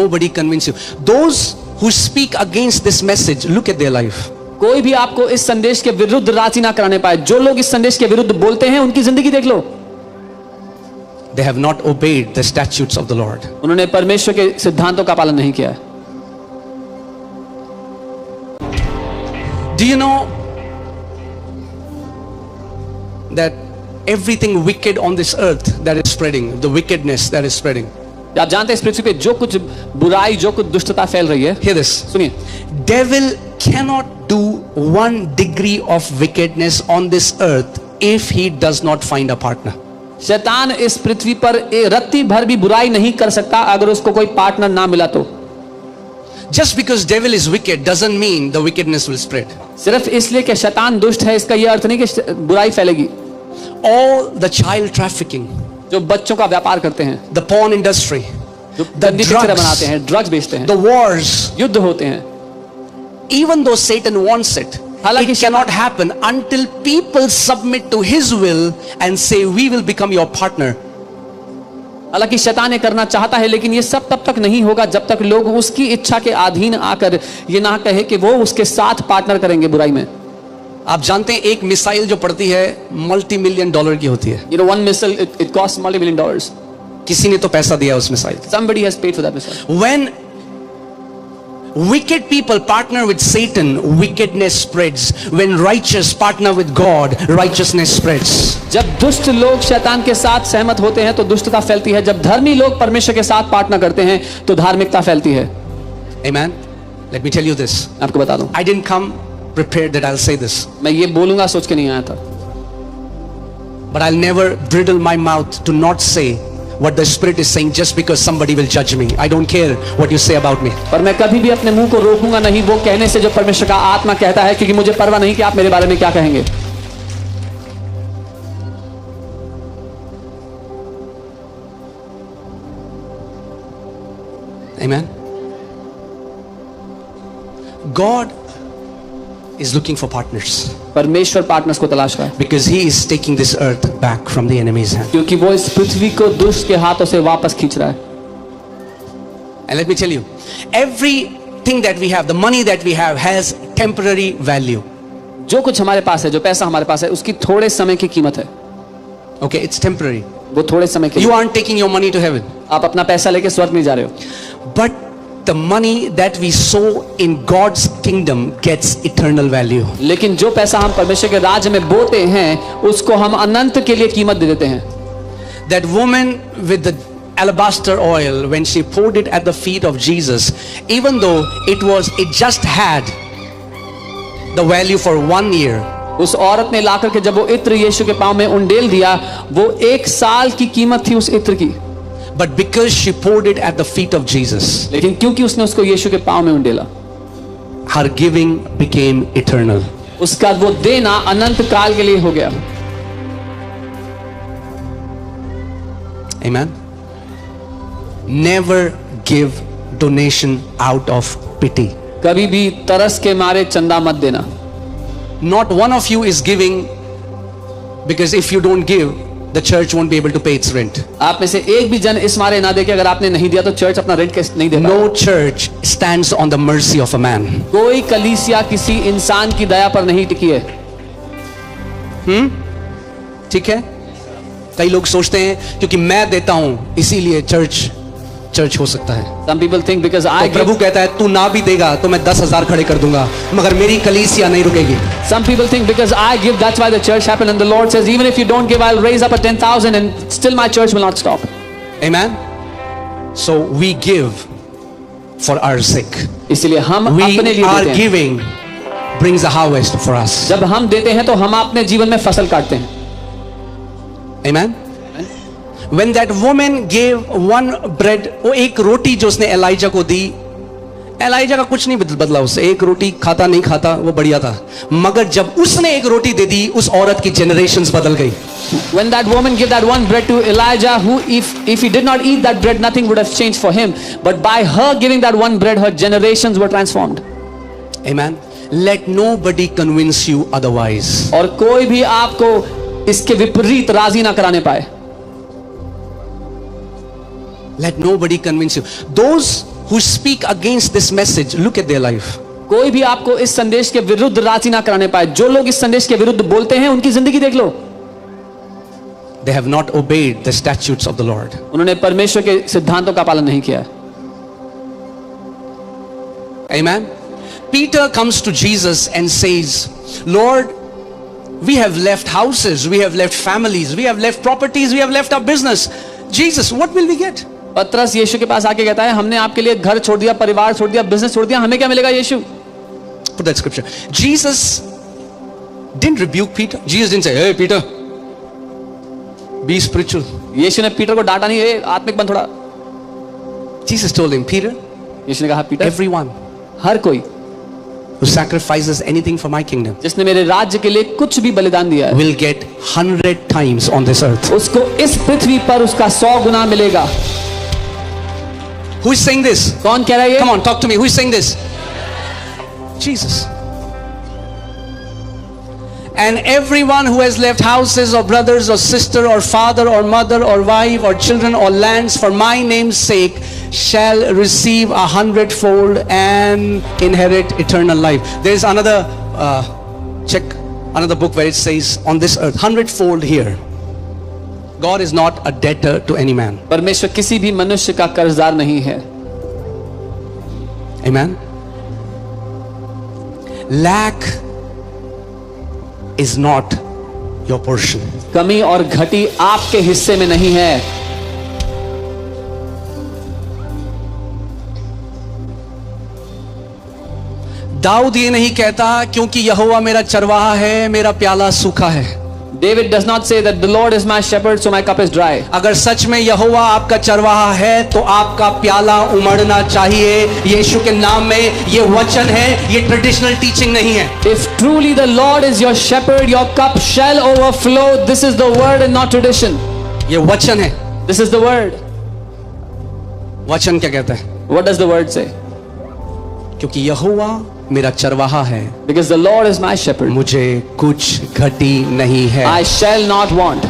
nobody convince you. Those who speak against this message, look at their life. कोई भी आपको इस संदेश के विरुद्ध राजी ना कराने पाए. जो लोग इस संदेश के विरुद्ध बोलते हैं उनकी जिंदगी देख लो. They have not obeyed the statutes of the Lord. उन्होंने परमेश्वर के सिद्धांतों का पालन नहीं किया है. Do you know that everything wicked on this earth that is spreading, the wickedness that is spreading? आप जानते हैं इस पृथ्वी पे जो कुछ बुराई, जो कुछ दुष्टता फैल रही है. Hear this. सुनिए. Devil cannot do 1 degree of wickedness on this earth if he does not find a partner. शैतान इस पृथ्वी पर रत्ती भर भी बुराई नहीं कर सकता अगर उसको कोई पार्टनर ना मिला तो. Just because devil is wicked doesn't mean the wickedness will spread. सिर्फ इसलिए कि शैतान दुष्ट है इसका यह अर्थ नहीं कि बुराई फैलेगी. All the child trafficking, जो बच्चों का व्यापार करते हैं, the porn industry, जो the गंदी पिक्चरें बनाते drugs, हैं, ड्रग्स बेचते हैं, the wars, युद्ध होते हैं. even though Satan wants it, it cannot happen until people submit to his will and say, we will become your partner. हालांकि शैतान ये करना चाहता है, लेकिन ये सब तब तक नहीं होगा जब तक लोग उसकी इच्छा के अधीन आकर ये ना कहे कि वो उसके साथ पार्टनर करेंगे बुराई में. आप जानते हैं एक मिसाइल जो पड़ती है $multi-million की होती है. You know, one missile it costs $multi-million. किसी ने तो पैसा दिया उस missile. Somebody has paid for that missile. When wicked people partner with Satan, wickedness spreads. When righteous partner with God, righteousness spreads. जब दुष्ट लोग शैतान के साथ सहमत होते हैं तो दुष्टता फैलती है. जब धर्मी लोग परमेश्वर के साथ पार्टनर करते हैं तो धार्मिकता फैलती है. Amen. Let me tell you this. आपको बता दूं, I didn't come prepared that I'll say this. मैं ये बोलूंगा सोच के नहीं आया था. But I'll never bridle my mouth to not say what the Spirit is saying just because somebody will judge me. I don't care what you say about me. पर मैं कभी भी अपने मुंह को रोकूंगा नहीं वो कहने से जो परमेश्वर का आत्मा कहता है, क्योंकि मुझे परवाह नहीं कि आप मेरे बारे में क्या कहेंगे. Amen. God is looking for partners परमेश्वर पार्टनर्स को तलाश रहा है, because he is taking this earth back from the enemy's hand. क्योंकि वो इस पृथ्वी को दुष्ट के हाथों से वापस खींच रहा है. And let me tell you, everything that we have, the money that we have has temporary value. जो कुछ हमारे पास है, जो पैसा हमारे पास है, उसकी थोड़े समय की कीमत है. Okay, it's temporary. वो थोड़े समय के You aren't taking your money to heaven. आप अपना पैसा लेके स्वर्ग नहीं जा रहे हो. But the money that we sow in God's kingdom gets eternal value. लेकिन जो पैसा हम परमेश्वर के राज्य में बोते हैं उसको हम अनंत के लिए कीमत दे देते हैं. That woman with the alabaster oil, when she poured it at the feet of Jesus, even though it just had the value for 1 year. उस औरत ने लाकर के जब वो इत्र यीशु के पांव में उंडेल दिया, वो 1 साल की कीमत थी उस इत्र की. But because she poured it at the feet of Jesus, लेकिन क्योंकि उसने उसको यीशु के पांव में उंडेला, her giving became eternal. उसका वो देना अनंत काल के लिए हो गया. Amen. Never give donation out of pity. कभी भी तरस के मारे चंदा मत देना. Not one of you is giving because if you don't give, the church won't be able to pay its rent. आप में से एक भी जन इस मारे ना दे कि अगर आपने नहीं दिया तो चर्च अपना रेंट कैसे नहीं देगा. No church stands on the mercy of a man. कोई कलीसिया किसी इंसान की दया पर नहीं टिकी है. ठीक है. कई लोग सोचते हैं क्योंकि मैं देता हूं इसीलिए चर्च हो सकता है. Some people think because I तो प्रभु कहता है तू ना भी देगा तो मैं 10,000 खड़े कर दूंगा मगर मेरी कलीसिया नहीं रुकेगी. Some people think because I give that's why the church happened, and the Lord says even if you don't give I'll raise up a 10,000 and still my church will not stop. Amen. So we give for our sake. इसलिए हम We अपने लिए are देते हैं. giving brings a harvest for us. जब हम देते हैं तो हम अपने जीवन में फसल काटते हैं. Amen. When that woman gave 1 bread, वो एक रोटी जो उसने एलाइजा को दी, एलाइजा का कुछ नहीं बदला उससे. एक रोटी खाता नहीं खाता वो बढ़िया था, मगर जब उसने एक रोटी दे दी उस औरत की generations बदल गई. When that woman gave that 1 bread to Elijah, who if he did not eat that bread nothing would have changed for him, but by her giving that 1 bread her generations were transformed. Amen. Let nobody convince you otherwise. और कोई भी आपको इसके विपरीत राजी ना कराने पाए. Let nobody convince you. Those who speak against this message, look at their life. कोई भी आपको इस संदेश के विरुद्ध राजी ना कराने पाए। जो लोग इस संदेश के विरुद्ध बोलते हैं उनकी जिंदगी देख लो। They have not obeyed the statutes of the Lord. उन्होंने परमेश्वर के सिद्धांतों का पालन नहीं किया। Amen. Peter comes to Jesus and says, Lord, we have left houses, we have left families, we have left properties, we have left our business. Jesus, what will we get? पतरस यीशु के पास आके कहता है, हमने आपके लिए घर छोड़ दिया, परिवार छोड़ दिया, बिजनेस छोड़ दिया, हमें क्या मिलेगा यीशु? Put that scripture. Jesus didn't rebuke Peter. Jesus didn't say, hey Peter, be spiritual. यीशु ने पीटर को डांटा नहीं, ए आत्मिक बन थोड़ा। Jesus told him, Peter, यीशु ने कहा, पीटर, everyone हर कोई who sacrifices anything for my kingdom जिसने मेरे राज्य के लिए कुछ भी बलिदान दिया है, will get 100 times on this earth. उसको इस पृथ्वी पर उसका 100 गुना मिलेगा। Who is saying this? कौन कह रहा है ये? Come on, talk to me. Who is saying this? Jesus. And everyone who has left houses or brothers or sister or father or mother or wife or children or lands for my name's sake shall receive 100-fold and inherit eternal life. There is another check another book where it says on this earth 100-fold here. God is not a debtor to any man. परमेश्वर किसी भी मनुष्य का कर्जदार नहीं है। Amen. Lack is not your portion. कमी और घटी आपके हिस्से में नहीं है। दाऊद ये नहीं कहता क्योंकि यहोवा मेरा चरवाहा है, मेरा प्याला सूखा है। David does not say that the Lord is my shepherd, so my cup is dry. अगर सच में यहोवा आपका चरवाहा है तो आपका प्याला उमड़ना चाहिए। यीशु के नाम में ये वचन है, ये ट्रेडिशनल टीचिंग नहीं है। If truly the Lord is your shepherd, your cup shall overflow. This is the word and not tradition. ये वचन है। This is the word. वचन क्या कहता है? What does the word say? क्योंकि यहोवा मेरा चरवाहा है, Because the Lord is my shepherd, मुझे कुछ घटी नहीं है। I shall not want.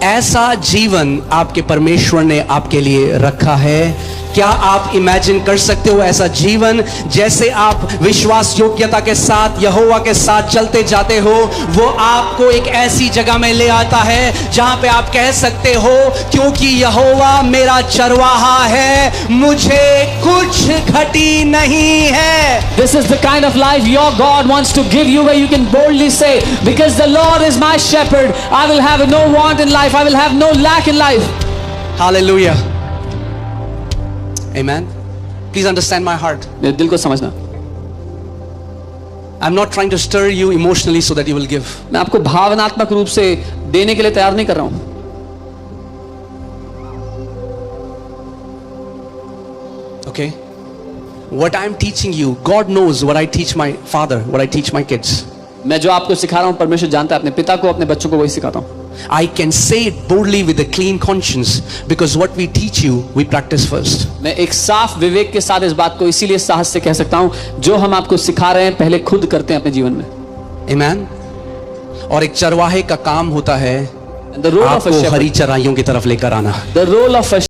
ऐसा जीवन आपके परमेश्वर ने आपके लिए रखा है। क्या आप इमेजिन कर सकते हो ऐसा जीवन? जैसे आप विश्वास योग्यता के साथ यहोवा के साथ चलते जाते हो, वो आपको एक ऐसी जगह में ले आता है जहां पे आप कह सकते हो क्योंकि यहोवा मेरा चरवाहा है, मुझे कुछ घटी नहीं है। This is the kind of life your God wants to give you, where you can boldly say, because the Lord is my shepherd, I will have no want in life, I will have no lack in life. Hallelujah. Amen. Please understand my heart. मेरे दिल को समझना। I'm not trying to stir you emotionally so that you will give. मैं आपको भावनात्मक रूप से देने के लिए तैयार नहीं कर रहा हूं। Okay? What I'm teaching you, God knows what I teach my father, what I teach my kids. मैं जो आपको सिखा रहा हूं परमेश्वर जानता है, अपने पिता को अपने बच्चों को वही सिखाता हूं। I can say it boldly with a clean conscience because what we teach you, we practice first. मैं एक साफ विवेक के साथ इस बात को इसीलिए साहस से कह सकता हूं, जो हम आपको सिखा रहे हैं पहले खुद करते हैं अपने जीवन में। Amen. और एक चरवाहे का काम होता है The role of a आपको shepherd, हरी चराइयों की तरफ लेकर आना। the role of a